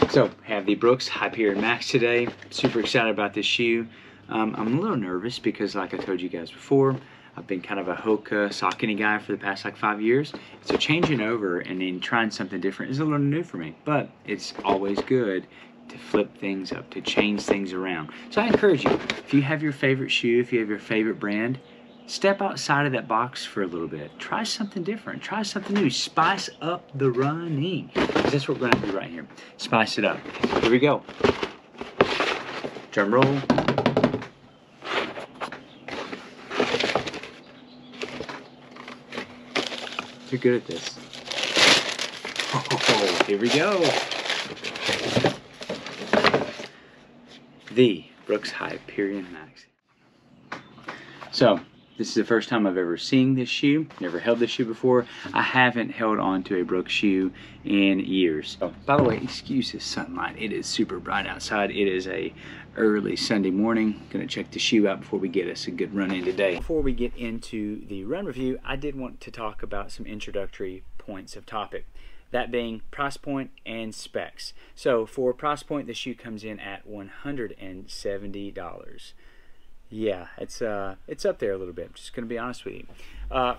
So, have the Brooks Hyperion Max today. Super excited about this shoe. I'm a little nervous because, like I told you guys before, I've been kind of a Hoka Saucony guy for the past like 5 years. So changing over and then trying something different is a little new for me. But it's always good to flip things up, to change things around. So I encourage you, if you have your favorite shoe, if you have your favorite brand, step outside of that box for a little bit. Try something different. Try something new. Spice up the running. Because that's what we're going to do right here. Spice it up. Here we go. Drum roll. You're good at this. Oh, here we go. The Brooks Hyperion Max. So, this is the first time I've ever seen this shoe. Never held this shoe before. I haven't held on to a Brooks shoe in years. Oh, by the way, excuse the sunlight. It is super bright outside. It is a early Sunday morning. Gonna check the shoe out before we get us a good run in today. Before we get into the run review, I did want to talk about some introductory points of topic. That being price point and specs. So for price point, the shoe comes in at $170. Yeah, it's up there a little bit. I'm just going to be honest with you.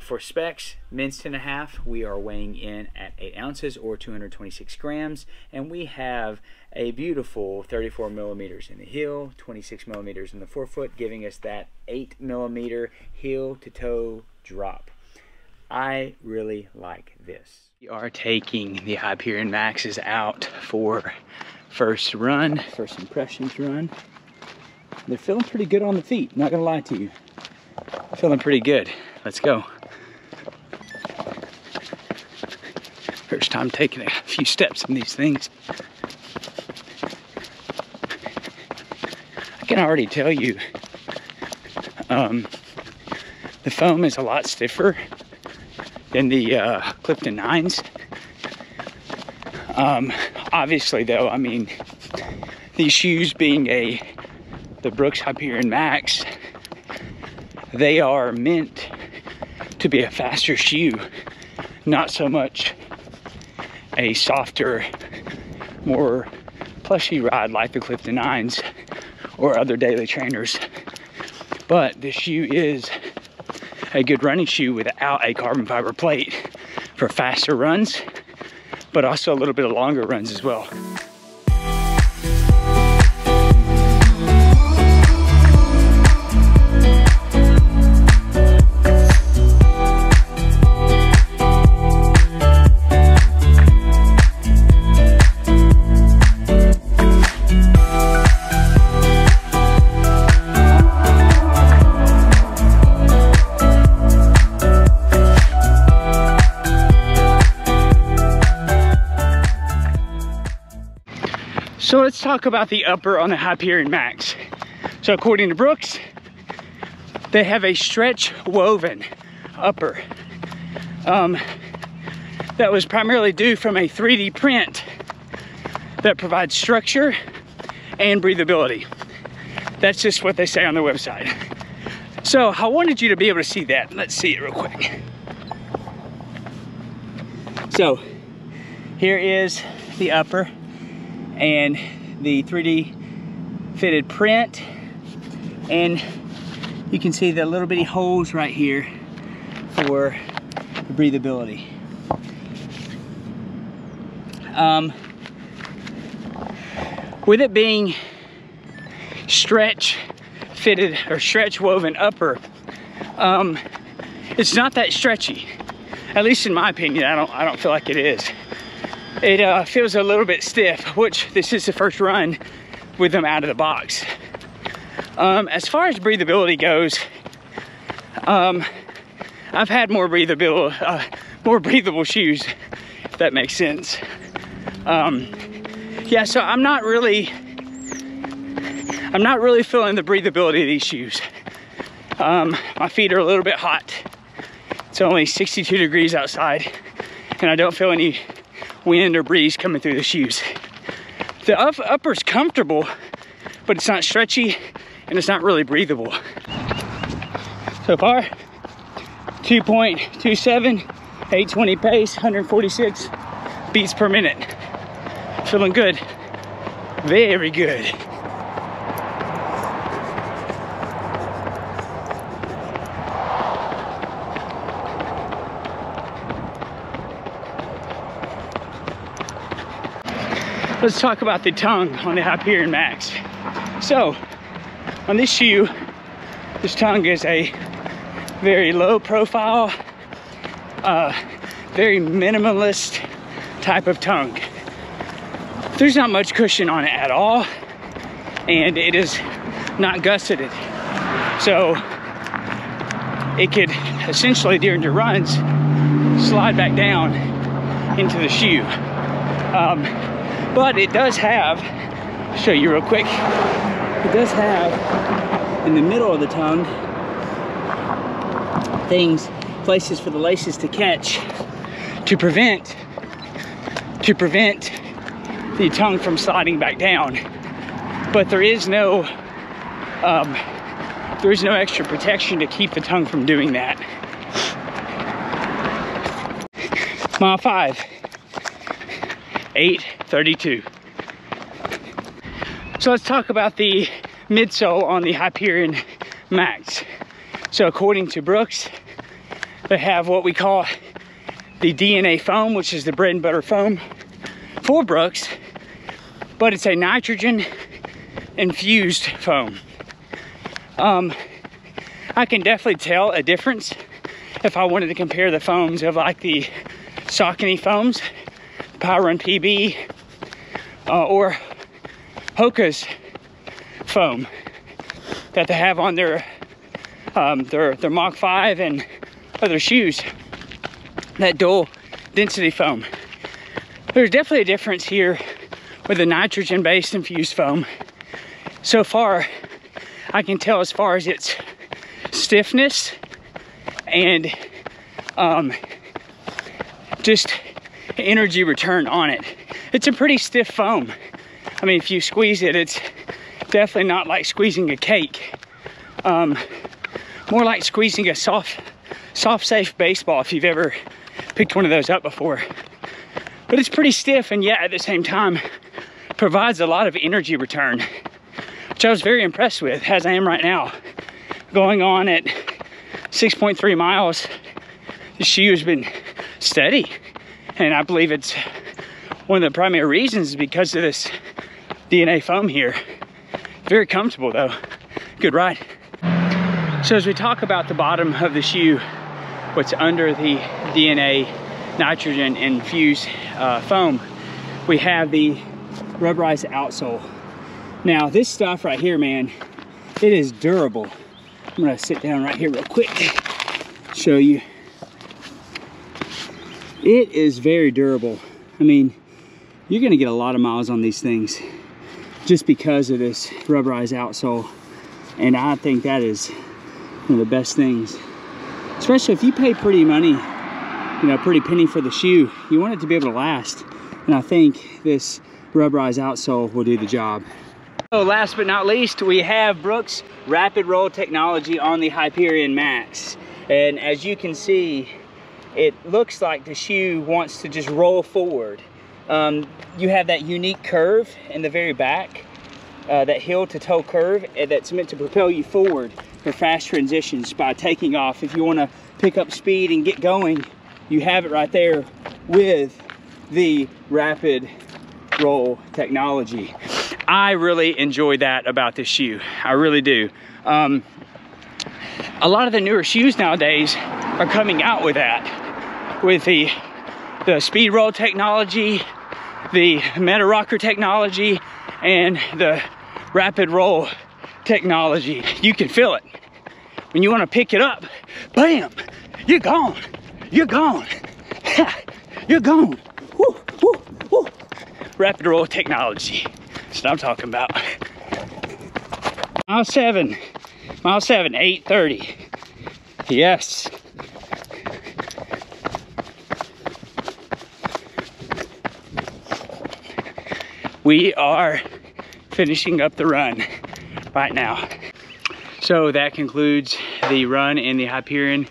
For specs, men's 10.5, we are weighing in at 8 ounces or 226 grams, and we have a beautiful 34 millimeters in the heel, 26 millimeters in the forefoot, giving us that 8 millimeter heel to toe drop. I really like this. We are taking the Hyperion Maxes out for first impressions run. They're feeling pretty good on the feet, not gonna lie to you. Feeling pretty good. Let's go. First time taking a few steps in these things. I can already tell you, the foam is a lot stiffer than the Clifton 9s. Obviously though, I mean, these shoes being the Brooks Hyperion Max, they are meant to be a faster shoe, not so much a softer, more plushy ride like the Clifton 9s or other daily trainers. But this shoe is a good running shoe without a carbon fiber plate for faster runs, but also a little bit of longer runs as well. So let's talk about the upper on the Hyperion Max. So according to Brooks, they have a stretch woven upper that was primarily due from a 3D print that provides structure and breathability. That's just what they say on their website. So I wanted you to be able to see that. Let's see it real quick. So here is the upper and the 3D fitted print, and you can see the little bitty holes right here for the breathability. With it being stretch fitted or stretch woven upper, it's not that stretchy, at least in my opinion. I don't feel like it is. It feels a little bit stiff, which this is the first run with them out of the box. As far as breathability goes, I've had more breathable shoes, if that makes sense. Yeah, so I'm not really feeling the breathability of these shoes. My feet are a little bit hot. It's only 62 degrees outside, and I don't feel any wind or breeze coming through the shoes. The upper's comfortable, but it's not stretchy and it's not really breathable. So far, 2.27 820 pace, 146 beats per minute. Feeling good. Very good. Let's talk about the tongue on the Hyperion Max. So, on this shoe, this tongue is a very low profile, very minimalist type of tongue. There's not much cushion on it at all, and it is not gusseted. So, it could essentially, during your runs, slide back down into the shoe. But it does have, I'll show you real quick, it does have in the middle of the tongue places for the laces to catch to prevent the tongue from sliding back down. But there is no extra protection to keep the tongue from doing that. Mile 5. 8:32. So let's talk about the midsole on the Hyperion Max. So according to Brooks, they have what we call the DNA foam, which is the bread and butter foam for Brooks, but it's a nitrogen infused foam. I can definitely tell a difference if I wanted to compare the foams of like the Saucony foams, Power Run PB, or Hoka's foam that they have on their Mach 5 and other shoes, that dual density foam. There's definitely a difference here with the nitrogen based infused foam. So far, I can tell as far as its stiffness and just energy return on it. It's a pretty stiff foam. I mean, if you squeeze it, it's definitely not like squeezing a cake. More like squeezing a soft safe baseball, if you've ever picked one of those up before. But it's pretty stiff, and yet at the same time provides a lot of energy return, which I was very impressed with, as I am right now. Going on at 6.3 miles, the shoe has been steady. And I believe it's one of the primary reasons is because of this DNA foam here. Very comfortable though. Good ride. So as we talk about the bottom of the shoe, what's under the DNA nitrogen infused foam, we have the rubberized outsole. Now this stuff right here, man, it is durable. I'm gonna sit down right here real quick, show you. It is very durable. I mean, you're gonna get a lot of miles on these things just because of this rubberized outsole. And I think that is one of the best things. Especially if you pay pretty money, you know, pretty penny for the shoe, you want it to be able to last. And I think this rubberized outsole will do the job. So last but not least, we have Brooks Rapid Roll technology on the Hyperion Max. And as you can see, it looks like the shoe wants to just roll forward. You have that unique curve in the very back, that heel to toe curve, that's meant to propel you forward for fast transitions by taking off. If you want to pick up speed and get going, you have it right there with the Rapid Roll technology. I really enjoy that about this shoe. I really do. A lot of the newer shoes nowadays are coming out with that, with the speed roll technology, the Meta Rocker technology, and the Rapid Roll technology. You can feel it. When you want to pick it up, bam, you're gone. You're gone. You're gone. Woo, woo, woo. Rapid Roll technology. That's what I'm talking about. Mile 7, 8:30. Yes. We are finishing up the run right now. So that concludes the run in the Hyperion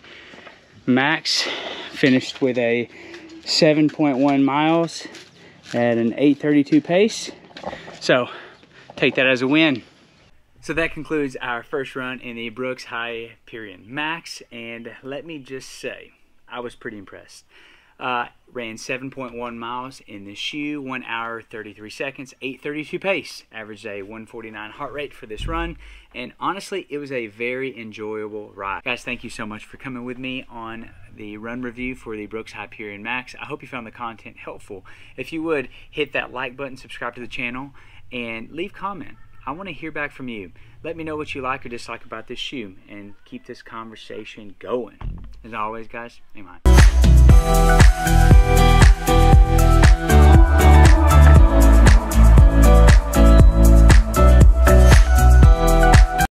Max finished with a 7.1 miles at an 8:32 pace. So take that as a win. So that concludes our first run in the Brooks Hyperion Max, and let me just say, I was pretty impressed. Ran 7.1 miles in the shoe, 1 hour 33 seconds, 8:32 pace. Averaged a 149 heart rate for this run, and honestly, it was a very enjoyable ride. Guys, thank you so much for coming with me on the run review for the Brooks Hyperion Max. I hope you found the content helpful. If you would, hit that like button, subscribe to the channel, and leave a comment. I want to hear back from you. Let me know what you like or dislike about this shoe and keep this conversation going. As always, guys, amen.